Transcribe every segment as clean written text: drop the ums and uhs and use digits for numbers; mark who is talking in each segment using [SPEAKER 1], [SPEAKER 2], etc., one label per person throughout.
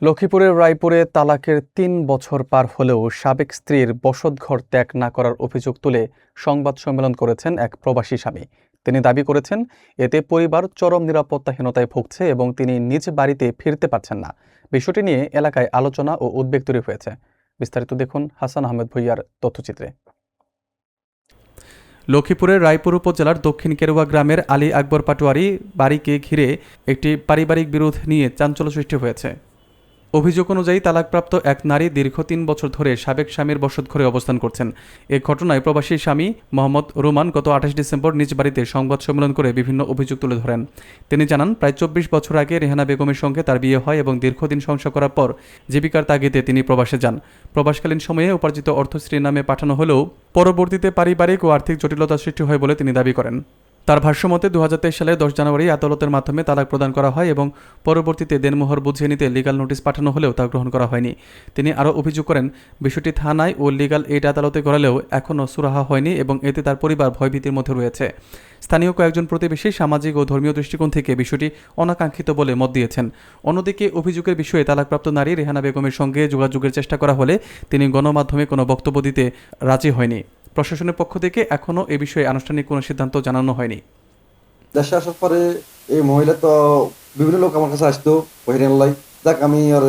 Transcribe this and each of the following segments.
[SPEAKER 1] লক্ষ্মীপুরের রায়পুরে তালাকের ৩ বছর পার হলেও সাবেক স্ত্রীর বসতঘর ত্যাগ না করার অভিযোগ তুলে সংবাদ সম্মেলন করেছেন এক প্রবাসী স্বামী। তিনি দাবি করেছেন, এতে পরিবার চরম নিরাপত্তাহীনতায় ভুগছে এবং তিনি নিজ বাড়িতে ফিরতে পারছেন না। বিষয়টি নিয়ে এলাকায় আলোচনা ও উদ্বেগ তৈরি হয়েছে। বিস্তারিত দেখুন হাসান আহমেদ ভূঁইয়ার তথ্যচিত্রে। লক্ষ্মীপুরের রায়পুর উপজেলার দক্ষিণ কেরুয়া গ্রামের আলী আকবর পাটোয়ারি বাড়িকে ঘিরে একটি পারিবারিক বিরোধ নিয়ে চাঞ্চল্য সৃষ্টি হয়েছে। অভিযোগ অনুযায়ী তালাকপ্রাপ্ত এক নারী দীর্ঘ ৩ বছর ধরে সাবেক স্বামীর বসতঘরে অবস্থান করছেন। এ ঘটনায় প্রবাসী স্বামী মোহাম্মদ রোমান গত ২৮ ডিসেম্বর নিজ বাড়িতে সংবাদ সম্মেলন করে বিভিন্ন অভিযোগ তুলে ধরেন। তিনি জানান, প্রায় ২৪ বছর আগে রেহানা বেগমের সঙ্গে তার বিয়ে হয় এবং দীর্ঘদিন সংসার করার পর জীবিকার তাগিদে তিনি প্রবাসে যান। প্রবাসকালীন সময়ে উপার্জিত অর্থ স্ত্রীর নামে পাঠানো হলেও পরবর্তীতে পারিবারিক ও আর্থিক জটিলতা সৃষ্টি হয় বলে তিনি দাবি করেন। তার ভাষ্যমতে ২০২৩ সালের ১০ জানুয়ারি আদালতের মাধ্যমে তালাক প্রদান করা হয় এবং পরবর্তীতে দেনমোহর বুঝিয়ে নিতে লিগ্যাল নোটিশ পাঠানো হলেও তা গ্রহণ করা হয়নি। তিনি আরও অভিযোগ করেন, বিষয়টি থানায় ও লিগ্যাল এইড আদালতে গড়ালেও এখনও সুরাহা হয়নি এবং এতে তার পরিবার ভয়ভীতির মধ্যে রয়েছে। স্থানীয় কয়েকজন প্রতিবেশী সামাজিক ও ধর্মীয় দৃষ্টিকোণ থেকে বিষয়টি অনাকাঙ্ক্ষিত বলে মত দিয়েছেন। অন্যদিকে অভিযোগের বিষয়ে তালাকপ্রাপ্ত নারী রেহানা বেগমের সঙ্গে যোগাযোগের চেষ্টা করা হলে তিনি গণমাধ্যমে কোনো বক্তব্য দিতে রাজি হয়নি। প্রশাসনের পক্ষ থেকে এখনও এ বিষয়ে আনুষ্ঠানিক কোনো সিদ্ধান্ত জানানো হয়নি।
[SPEAKER 2] দেশে আসার পরে এই মহিলা তো বিভিন্ন লোক আমার কাছে আসতো বহিরাল্লাই, দেখ আমি আর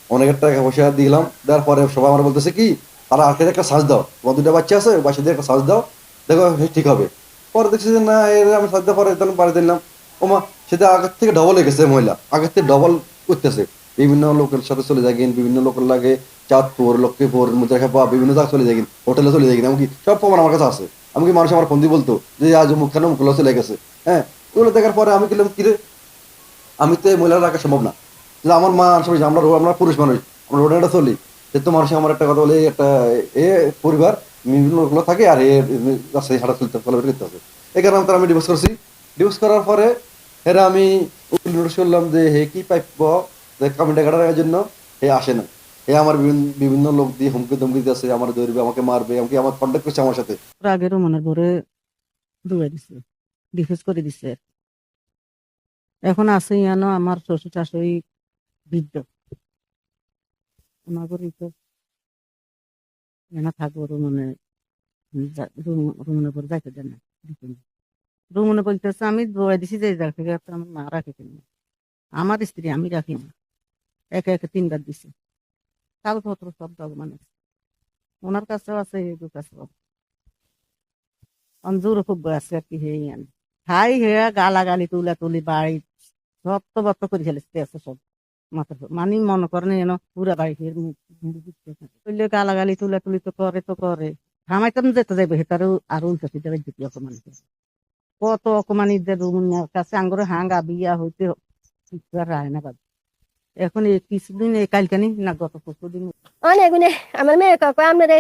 [SPEAKER 2] অনেকের টাকা পয়সা দিলাম, দেওয়ার পরে সবাই আমার বলতেছে কি তারা আখের একটা সাজ দাও, তোমার 2টা বাচ্চা আছে, বাচ্চা দিয়ে একটা সাজ দাও, দেখো ঠিক হবে। পরে দেখছি যে না, এর আমি সাজ দেওয়ার পরে তখন বাড়ি দিলাম, ওমা সেটা আগের থেকে ডবল হয়ে গেছে, মহিলা আগের থেকে ডবল করতেছে। বিভিন্ন লোকের সাথে চলে যায় কিন, বিভিন্ন লোকের লাগে চাঁদপুর, লক্ষ্মীপুর, মুজাফরপুর বিভিন্ন জায়গায় চলে যায় কিন, হোটেলে চলে যায় কিন, এমনকি সব প্রমাণ আমার কাছে আছে। এমনকি মানুষ আমার ফোন দিয়ে বলতো যে আজ মুখখানে মুখগুলো চলে গেছে। হ্যাঁ, ওগুলো দেখার পরে আমি বললাম কিরে, আমি তো এই মহিলারা রাখা সম্ভব না। যে আমার মা সবাই আমরা পুরুষ মানুষ, আমরা রোডে চলি, সে তো মানুষ আমার একটা কথা বলে একটা পরিবার বিভিন্ন লোকগুলো থাকে আর রাস্তায় হাঁটা চলতে করতে হবে। এই কারণে আমি ডিভোর্স করছি। ডিভোর্স করার পরে এরা আমি নোটিশ করলাম যে হে কি পাইব কমেন্টে কাটার জন্য হে আসে না। হে আমার বিভিন্ন লোক দিয়ে হুমকি ধমকি দিতেছে, আমার ধরবে, আমাকে মারবে, এমনকি আমার কন্ট্যাক্ট করছে আমার সাথে।
[SPEAKER 3] আগেরও মনের ভরে ডুবে দিছে, ডিফিউজ করে দিছে। এখন আছে ইয়ানো আমার শ্বশুর শাশুড়ি বৃদ্ধ, ওনাগরই তো এনা থাকবো রুমনে পরে যাইতে দেন না। রুমনে বলতেছে আমি বয়ে দিছি যে জায়গা থেকে আমার মা রাখে কিনা, আমার স্ত্রী আমি রাখি না, একে একে 3বার দিছে, কাগজপত্র সব ডকুমেন্ট আছে ওনার কাছেও আছে, এগুলোর কাছেও অঞ্জুর খুব আছে আর কি। হে হাই হে গালাগালি তুলা তুলি বাড়ি সব তো বত্ত করে ফেলেছে সব মাথা মানে মনে করেন যেন পুরা বাড়ি গালাগালি তুলা তুলি তো করে থামাইতাম যেতে যাইবে সেটারও আর উল্টা সিদ্ধা দিতে অকমানি কত অকমানি কাছে আঙ্গুরে হাঙ্গা বিয়া হইতে রায় না পাবে। এখন এই কিছুদিন এই কালকানি না গত পরশুদিন
[SPEAKER 4] অনেক আমার মেয়ে কাকা আপনার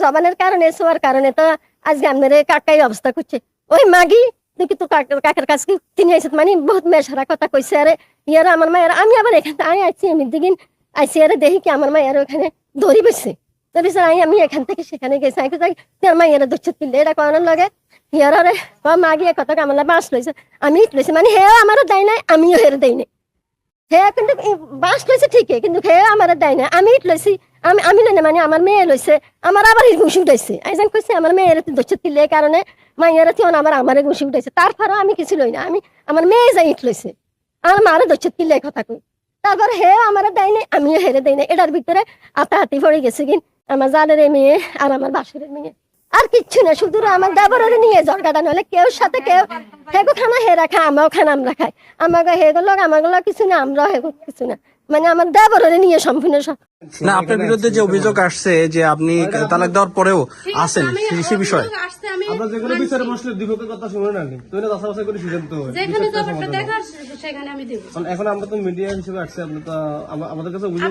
[SPEAKER 4] জবানের কারণে শোয়ার কারণে তো আজকে আপনার কাকাই অবস্থা করছে। ওই মাগি দেখি তো কাকার কাছে তিনি আইসে মানে বহুত মেশারা কথা কইছে। আরে ইয়ার আমার মায়ের আমি আবার এখানে আমি আইছি এমনি দিন আইসি আরে দেখি কি আমার মায়ের ওখানে ধরি বসছে, আমি এখান থেকে সেখানে গেছি তোর মায়ের দুচ্ছ তুললে এটা করানোর লাগে ইয়ার আরে মাগি এক কথা কামলা বাঁশ লইছে, আমি ইট লইছি মানে হেও আমারও দেয় নাই আমিও হের দেই নাই। হে কিন্তু বাঁশ লইছে ঠিকই কিন্তু হে আমার দেয় না, আমি ইট লইছি, আমি লই না মানে আমার মেয়ে লইছে, আমার আবার ঘুষি উঠাইছে। আইজান কইছে আমার মেয়ের দোষ তিলে কারণে মাইয়ারা তিন আমার ঘুষি উঠাইছে, তারপরও আমি কিছু লই না, আমি আমার মেয়ে যাই ইট লইছে, আমার মারে দোষ তিলে কথা কই। তারপর হে আমার দেয় নাই আমিও হেরে দেই না, এটার ভিতরে আতাহাতি পড়ে গেছে কিন আমার জালের মেয়ে আর আমার বাসুরের মেয়ে, আর কিচ্ছু না, শুধু আমার দেবরের নিয়ে জড়গাটা নলে কেউ সাথে কেউ হেগো খানা হেরা খায় আমরাও খানা আমরা খাই, আমাকে হেগুলো আমাগুলো কিছু না, আমরাও হেগো কিছু না, মানে আমার দেবরের নিয়ে সম্পূর্ণ
[SPEAKER 5] না। আপনার বিরুদ্ধে যে অভিযোগ আসছে যে আপনি তালাক দেওয়ার পরেও আছেন সে বিষয়ে
[SPEAKER 6] আমরা যেকোনো বিচারে বসলে দ্বিপক্ষের কথা শুনে না, তুই না যাচাই করে সিদ্ধান্ত হয়
[SPEAKER 7] যেখানে জবাবটা দেখার সেখানে আমি দেব।
[SPEAKER 6] এখন আমরা তো মিডিয়া হিসেবে আসছে, আপনি তো আমাদের কাছে অভিযোগ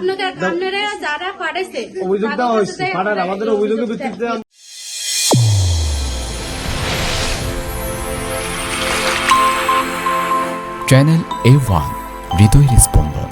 [SPEAKER 7] আপনারা যারা পাঠাইছে
[SPEAKER 6] অভিযোগ দেওয়া হয়েছে, পাঠান আমাদের অভিযোগের ভিত্তিতে
[SPEAKER 8] চ্যানেল A1 হৃদয়ের স্পন্দন।